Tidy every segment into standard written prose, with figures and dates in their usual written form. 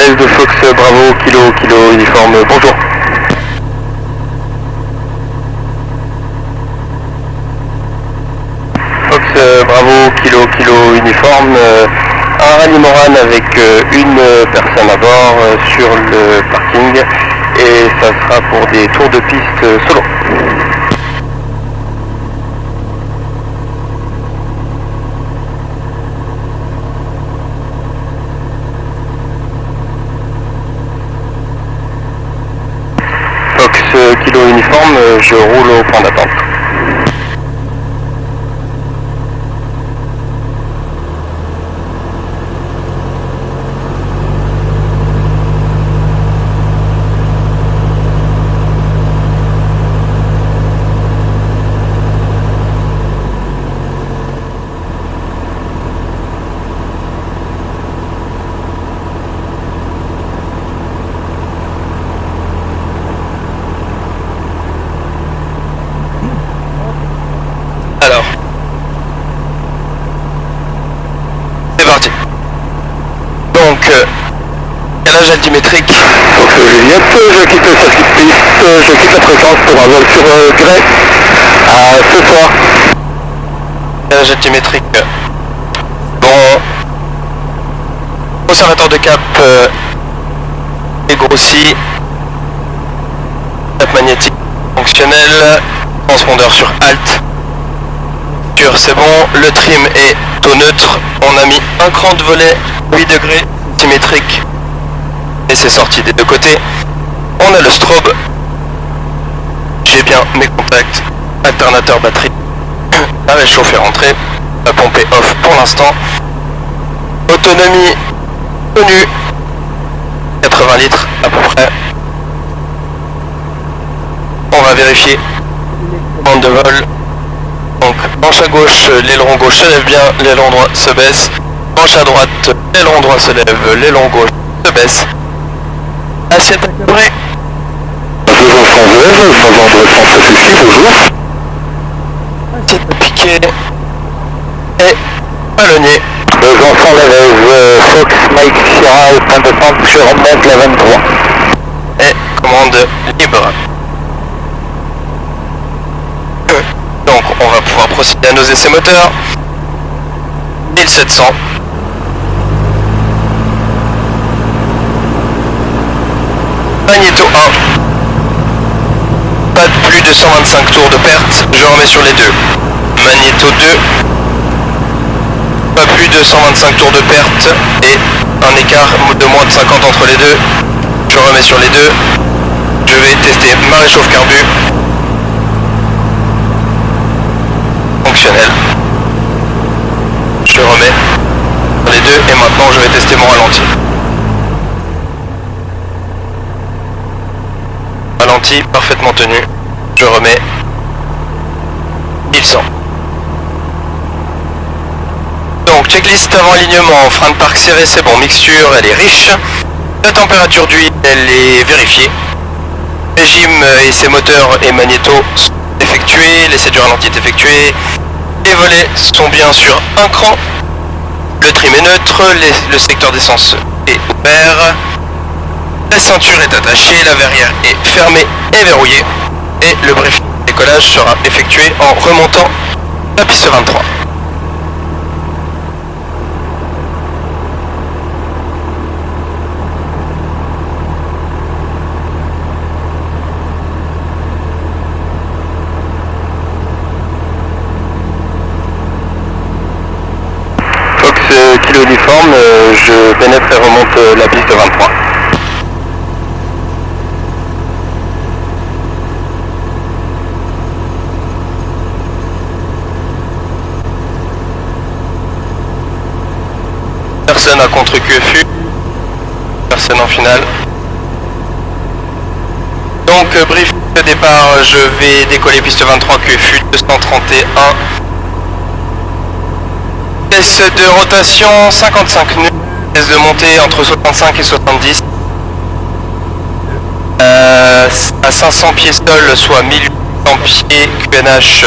L'AS de Fox Bravo, kilo uniforme, bonjour. Fox Bravo, kilo uniforme, un rallye Morane avec une personne à bord sur le parking et ça sera pour des tours de piste solo. Fox kilo uniforme, je roule au point d'attente. Alors, c'est parti. Donc, calage altimétrique. Fox Juliette, je quitte le circuit de piste, je quitte la fréquence pour un vol sur Grey à ce soir. Calage altimétrique. Bon, conservateur de cap est grossi. Cap magnétique fonctionnel. Transpondeur sur Alt. C'est bon, le trim est au neutre, on a mis un cran de volet 8 degrés symétrique et c'est sorti des deux côtés. On a le strobe, j'ai bien mes contacts, alternateur batterie, la réchauffe est rentrée, la pompe est off pour l'instant. Autonomie connue, 80 litres à peu près. On va vérifier bande de vol. Donc, manche à gauche, l'aileron gauche se lève bien, l'aileron droit se baisse. Manche à droite, l'aileron droit se lève, l'aileron gauche se baisse. Assiette accouvrée. Devant Française, Novembre Centre Sushi, bonjour. Assiette appliquée. Et ballonnier. Devant Française, Fox Mike Sierra au point de descente, je remonte la 23. Et commande libre. Donc on va pouvoir procéder à nos essais moteurs. 1700. Magnéto 1. Pas de plus de 125 tours de perte, je remets sur les deux. Magnéto 2. Pas plus de 125 tours de perte et un écart de moins de 50 entre les deux. Je remets sur les deux. Je vais tester ma réchauffe carbu. Fonctionnel. Je remets les deux et maintenant je vais tester mon ralenti. Ralenti parfaitement tenu. Je remets 1100. Donc checklist avant alignement, frein de parc serré, c'est bon, mixture elle est riche. La température d'huile elle est vérifiée. Régime essai moteur et magnéto sont effectués, l'essai du ralenti est effectué. Les volets sont bien sur un cran, le trim est neutre, le secteur d'essence est ouvert, la ceinture est attachée, la verrière est fermée et verrouillée, et le briefing de décollage sera effectué en remontant la piste 23. Kilo uniforme, je pénètre et remonte la piste 23. Personne à contre QFU, personne en finale. Donc brief de départ, je vais décoller piste 23 QFU 231. Vitesse de rotation 55 nœuds, vitesse de montée entre 65 et 70. À 500 pieds sol, soit 1800 pieds QNH.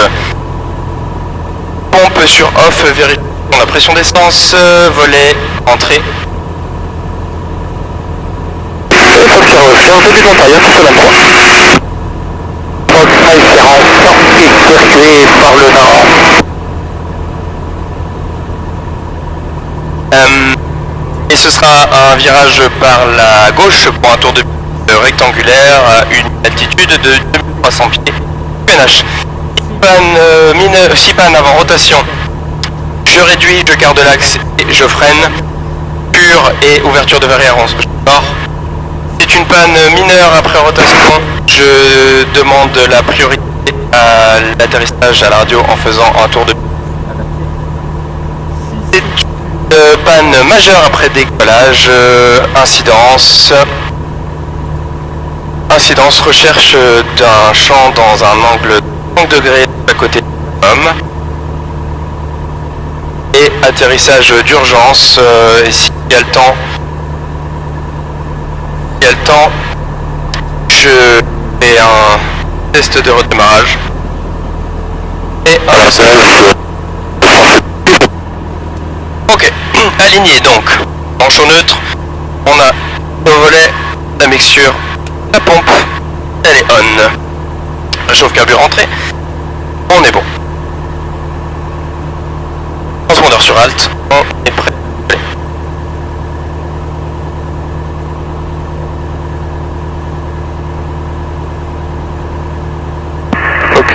Pompe sur off, vérification la pression d'essence, volet, entrée. Dans le début de l'Ontario, piste 23. Fox espérant sortie circuit par le nord. Et ce sera un virage par la gauche pour un tour de piste rectangulaire à une altitude de 2300 pieds. PNH. 6 pannes avant rotation. Je réduis, je garde l'axe et je freine. Pure et ouverture de verrière en nord. C'est une panne mineure après rotation. Je demande la priorité à l'atterrissage à la radio en faisant un tour de piste. Panne majeure après décollage, incidence, recherche d'un champ dans un angle de 5 degrés à côté de l'homme et atterrissage d'urgence s'il y a le temps, je fais un test de redémarrage et un lancage. Ok, aligné donc, manche au neutre, on a le volet, la mixture, la pompe, elle est on. La chauffe carburant rentrée, on est bon. Transpondeur sur Alt, on est prêt. Fox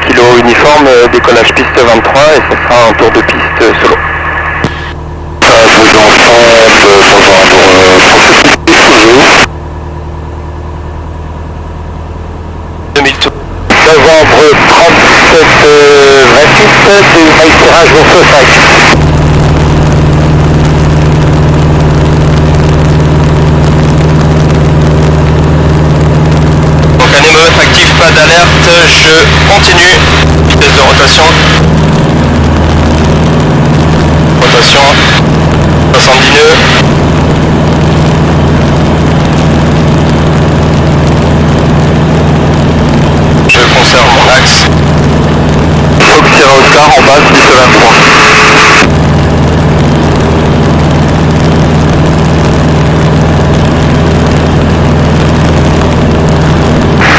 Kilo uniforme, décollage piste 23 et ce sera un tour de piste solo. Vous entends pour rejoindre 2000 tours. Novembre 37 28, c'est éclairage au feu 5. Donc anémomètre actif, pas d'alerte, je continue, vitesse de rotation. Rotation, 70 nœuds. Je conserve mon axe. Fox Sierra Oscar en base, piste 23.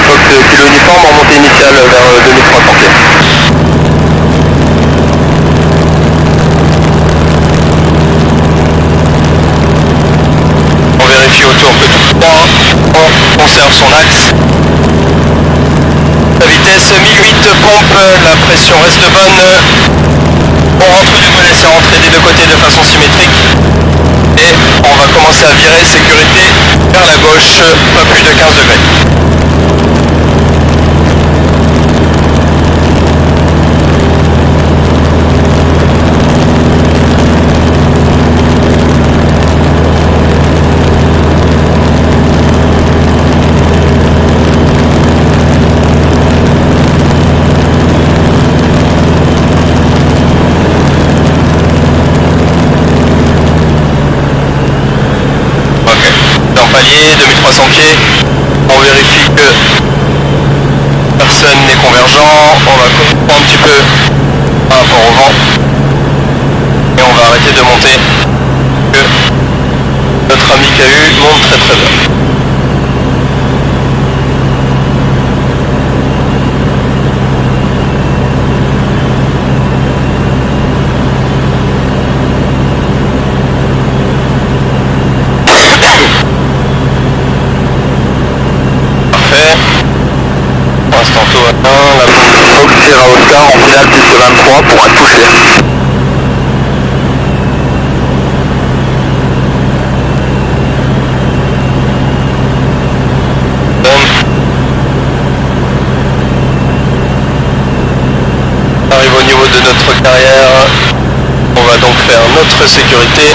Fox Kilo uniforme en montée initiale vers 2300 pieds. On vérifie autour que tout droit, on conserve son axe. La vitesse 1008 pompe, la pression reste bonne. On rentre du volet, c'est rentré des deux côtés de façon symétrique. Et on va commencer à virer sécurité vers la gauche, pas plus de 15 degrés. Palier, 2300 pieds, on vérifie que personne n'est convergent, on va couper un petit peu par rapport au vent et on va arrêter de monter, que notre ami KU monte très très bien. Fox Sierra Oscar en finale piste 23 pour un toucher. On arrive au niveau de notre carrière, on va donc faire notre sécurité.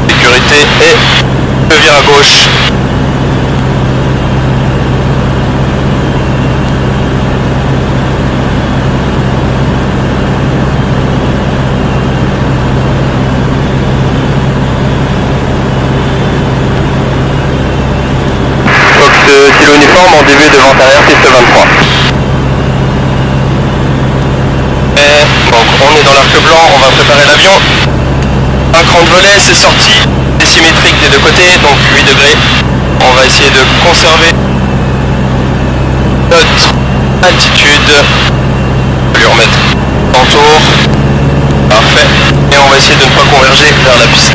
Sécurité et je vire à gauche. Kilo uniforme en début de vent arrière piste 23. Et donc on est dans l'arc blanc, on va préparer l'avion. 1, un cran de volet, c'est sorti, c'est symétrique des deux côtés, donc 8 degrés. On va essayer de conserver notre altitude. On va lui remettre en tour. Parfait. Et on va essayer de ne pas converger vers la piste.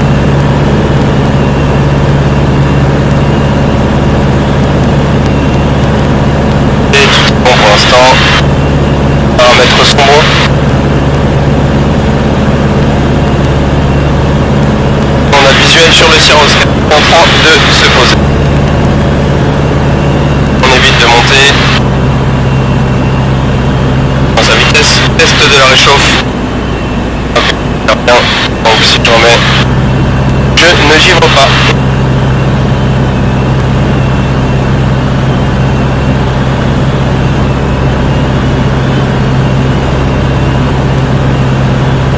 Et tout est bon pour l'instant. Paramètres sombre. On a le visuel sur le gyroscope en train de se poser. On évite de monter dans sa vitesse. Test de la réchauffe. Ok, bien. Donc si je remets, je ne givre pas.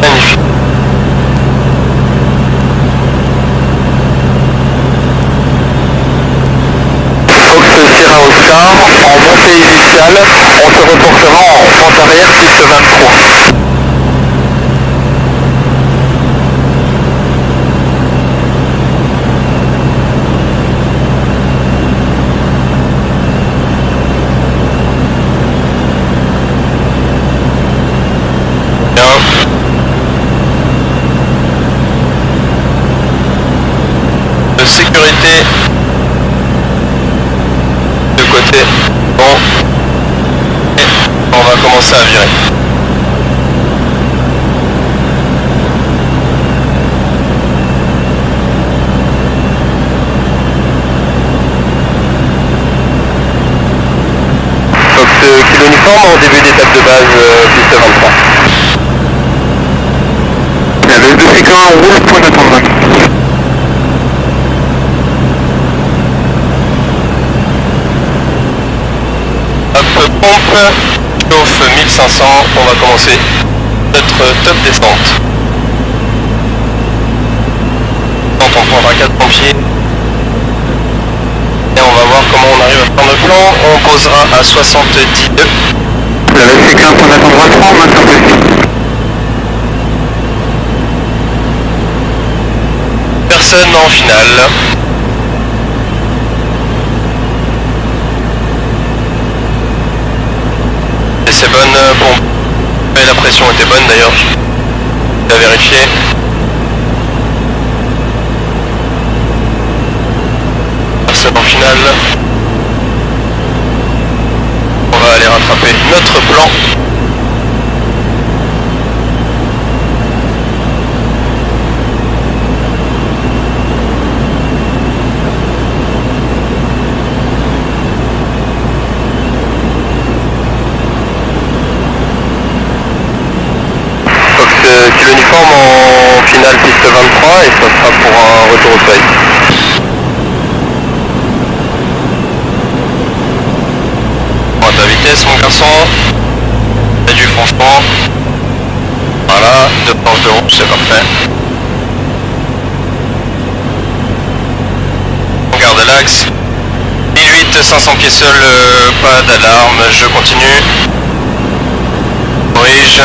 Magnifique. Fox Sierra Oscar, en montée initiale, on se reportera en pente arrière piste 23. Bien. De sécurité de côté. Bon. Et on va commencer à virer. Fox Kilo Uniforme en début d'étape de base piste 23. La baisse de séquence roule point d'attente. Hop, pompe, chauffe 1500, on va commencer notre top descente. Quand on prendra 4 pompiers. Et on va voir comment on arrive à faire le plan. On posera à 72. La baisse séquence point d'attente 23, maintenant possible. Personne en finale. Et c'est bonne pompe. Et la pression était bonne d'ailleurs. Je l'ai vérifié. Personne en finale. On va aller rattraper notre plan. Kilo Uniforme en finale piste 23 et ça sera pour un retour au soleil. Prends ta vitesse mon garçon. Fais du franchement. Voilà, 2 planches de rouge, c'est parfait. On garde l'axe. Et 8, 500 pieds seul, pas d'alarme, je continue. Corrige.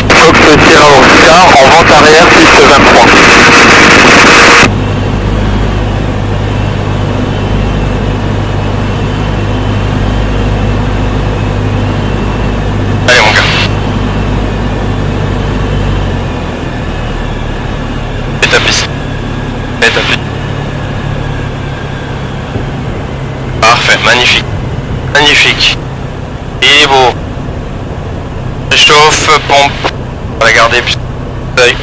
Fox Sierra Oscar en vente arrière piste 23. Allez mon gars. Et ta piste. Et ta piste. Parfait, magnifique. Magnifique. Il est beau. Réchauffe, pompe. On va la garder puis œil.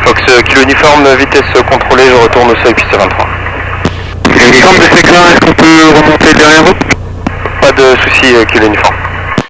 Fox Kilo Uniforme, vitesse contrôlée, je retourne au seuil piste 23. Kilo Uniforme de séquence, est-ce qu'on peut remonter derrière vous? Pas de soucis Kilo Uniforme.